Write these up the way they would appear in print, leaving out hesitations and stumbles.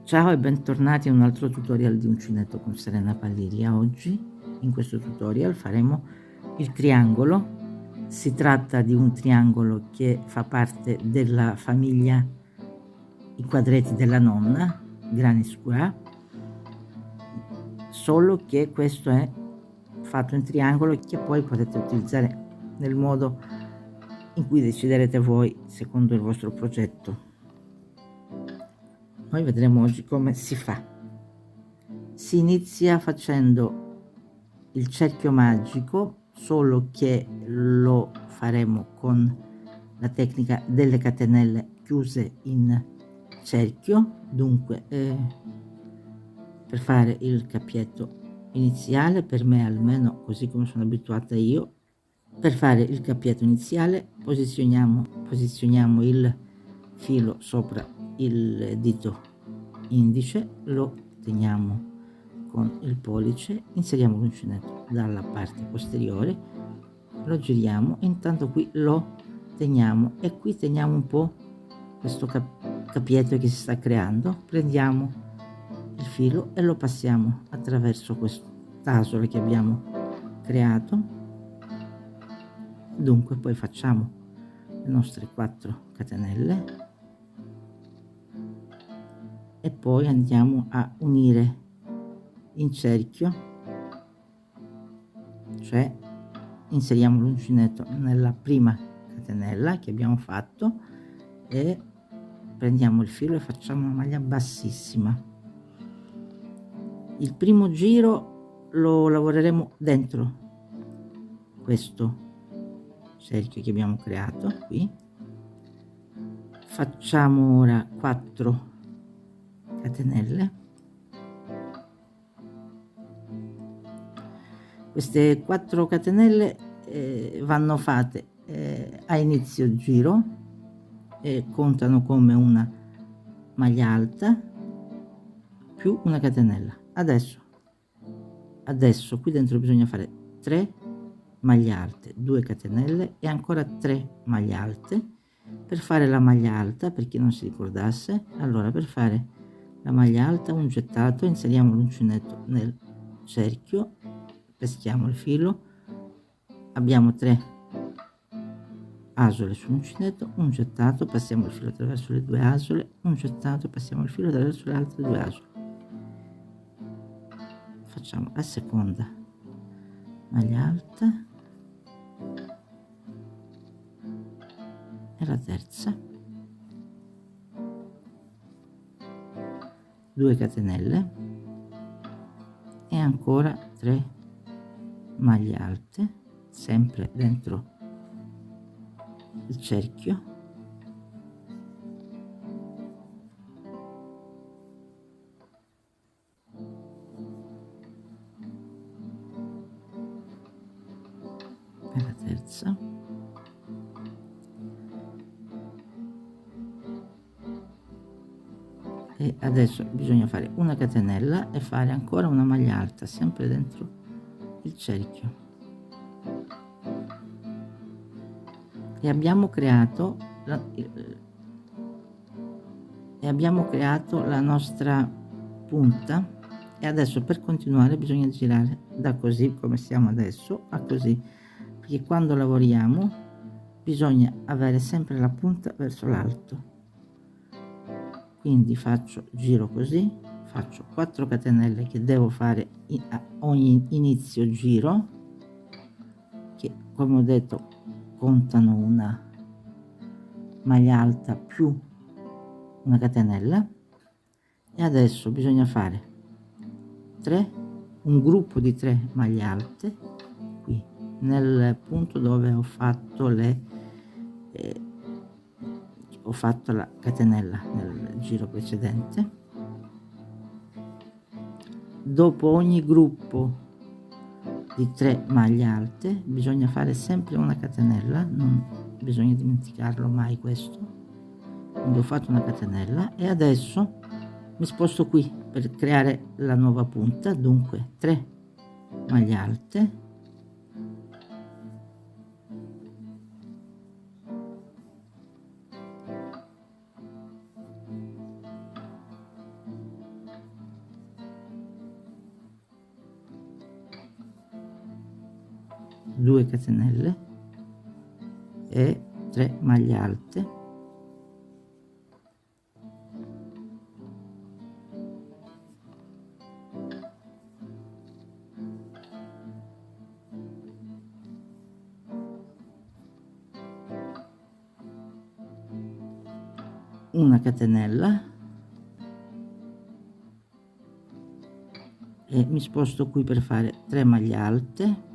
Ciao e bentornati a un altro tutorial di Uncinetto con Serena Palliria. Oggi in questo tutorial faremo il triangolo. Si tratta di un triangolo che fa parte della famiglia I quadretti della nonna, Granny Square, solo che questo è fatto in triangolo che poi potete utilizzare nel modo in cui deciderete voi secondo il vostro progetto. Noi vedremo oggi come si fa. Si inizia facendo il cerchio magico, solo che lo faremo con la tecnica delle catenelle chiuse in cerchio. Dunque per fare il cappietto iniziale, per me almeno così come sono abituata io, per fare il cappietto iniziale posizioniamo il filo sopra il dito indice, lo teniamo con il pollice, inseriamo l'uncinetto dalla parte posteriore, lo giriamo, intanto qui lo teniamo e qui teniamo un po' questo cappietto che si sta creando. Prendiamo il filo e lo passiamo attraverso quest'asola che abbiamo creato. Dunque poi facciamo le nostre 4 catenelle e poi andiamo a unire in cerchio, cioè inseriamo l'uncinetto nella prima catenella che abbiamo fatto e prendiamo il filo e facciamo una maglia bassissima. Il primo giro lo lavoreremo dentro questo cerchio che abbiamo creato qui. Facciamo ora 4 catenelle. Queste 4 catenelle vanno fatte a inizio giro e contano come una maglia alta più una catenella. Adesso qui dentro bisogna fare 3 maglie alte, 2 catenelle e ancora 3 maglie alte. Per fare la maglia alta, per chi non si ricordasse, allora per fare la maglia alta un gettato, inseriamo l'uncinetto nel cerchio, peschiamo il filo, abbiamo 3 asole sull'uncinetto, un gettato, passiamo il filo attraverso le 2 asole, un gettato, passiamo il filo attraverso le altre 2 asole. Facciamo la seconda maglia alta e la terza, 2 catenelle e ancora 3 maglie alte, sempre dentro il cerchio, e la terza, e adesso bisogna fare una catenella e fare ancora una maglia alta sempre dentro il cerchio. E abbiamo creato la nostra punta. E adesso per continuare bisogna girare da così come siamo adesso a così, perché quando lavoriamo bisogna avere sempre la punta verso l'alto. Quindi giro così, faccio 4 catenelle che devo fare a ogni inizio giro, che come ho detto contano una maglia alta più una catenella. E adesso bisogna fare un gruppo di 3 maglie alte qui nel punto dove ho fatto la catenella nel giro precedente. Dopo ogni gruppo di 3 maglie alte bisogna fare sempre una catenella, non bisogna dimenticarlo mai questo. Quindi ho fatto una catenella e adesso mi sposto qui per creare la nuova punta. Dunque 3 maglie alte, 2 catenelle e 3 maglie alte, una catenella e mi sposto qui per fare 3 maglie alte,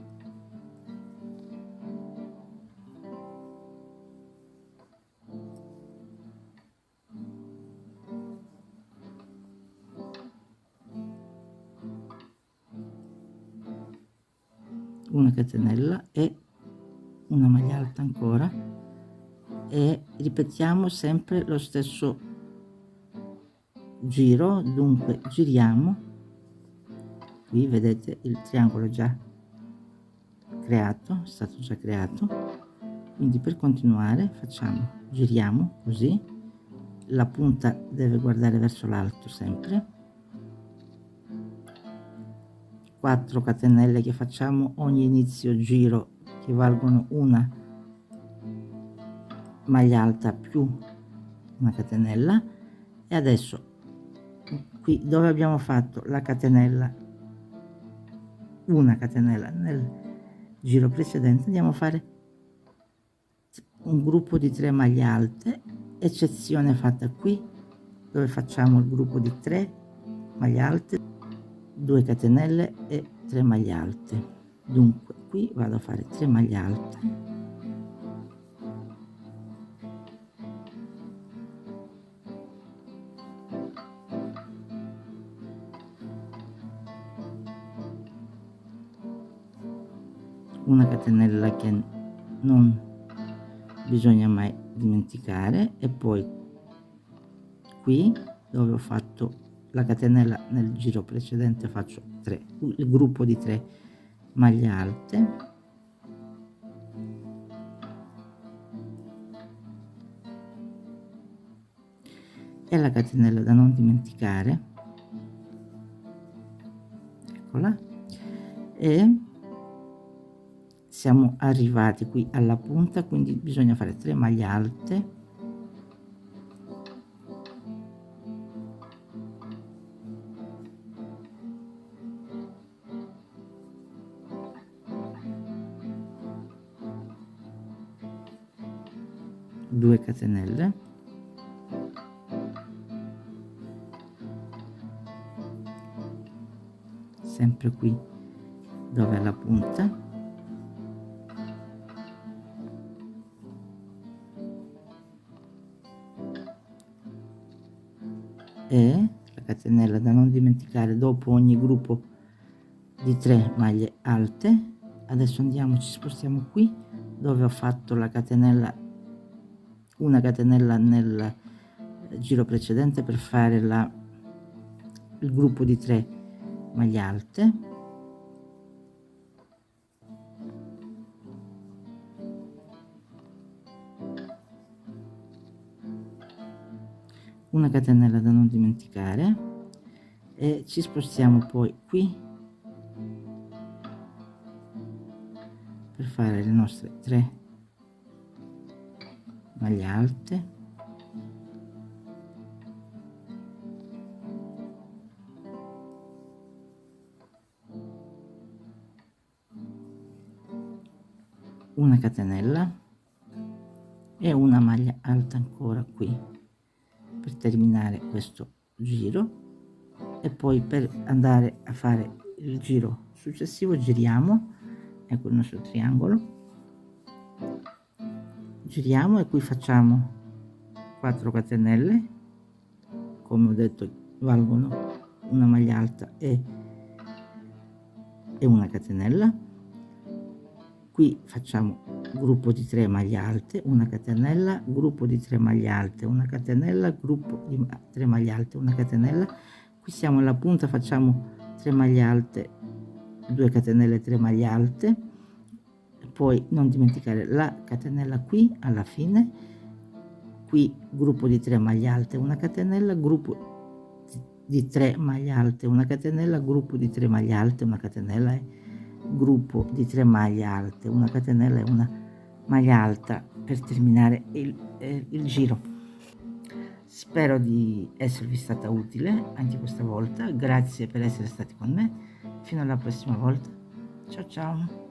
una catenella e una maglia alta ancora, e ripetiamo sempre lo stesso giro. Dunque giriamo, qui vedete il triangolo già creato, è stato già creato, quindi per continuare facciamo, giriamo così, la punta deve guardare verso l'alto sempre, 4 catenelle che facciamo ogni inizio giro, che valgono una maglia alta più una catenella. E adesso qui dove abbiamo fatto la catenella, una catenella nel giro precedente, andiamo a fare un gruppo di 3 maglie alte, eccezione fatta qui dove facciamo il gruppo di 3 maglie alte, 2 catenelle e 3 maglie alte. Dunque qui vado a fare 3 maglie alte, una catenella che non bisogna mai dimenticare, e poi qui dove ho fatto la catenella nel giro precedente faccio 3, il gruppo di 3 maglie alte, e la catenella da non dimenticare, eccola, e siamo arrivati qui alla punta, quindi bisogna fare 3 maglie alte, due catenelle, sempre qui dove è la punta, e la catenella da non dimenticare dopo ogni gruppo di 3 maglie alte. Adesso andiamo, ci spostiamo qui dove ho fatto la catenella, una catenella nel giro precedente per fare il gruppo di 3 maglie alte, una catenella da non dimenticare, e ci spostiamo poi qui per fare le nostre 3 maglie alte, una catenella e una maglia alta ancora qui per terminare questo giro. E poi per andare a fare il giro successivo giriamo, ecco il nostro triangolo, giriamo e qui facciamo 4 catenelle, come ho detto valgono una maglia alta e una catenella. Qui facciamo gruppo di 3 maglie alte, una catenella, gruppo di 3 maglie alte, una catenella, gruppo di 3 maglie alte, una catenella. Qui siamo alla punta, facciamo 3 maglie alte, 2 catenelle, 3 maglie alte, poi non dimenticare la catenella qui alla fine, qui gruppo di 3 maglie alte, una catenella, gruppo di 3 maglie alte, una catenella, gruppo di 3 maglie alte, una catenella, gruppo di 3 maglie alte, una catenella e una maglia alta per terminare il giro. Spero di esservi stata utile anche questa volta, grazie per essere stati con me, fino alla prossima volta, ciao ciao.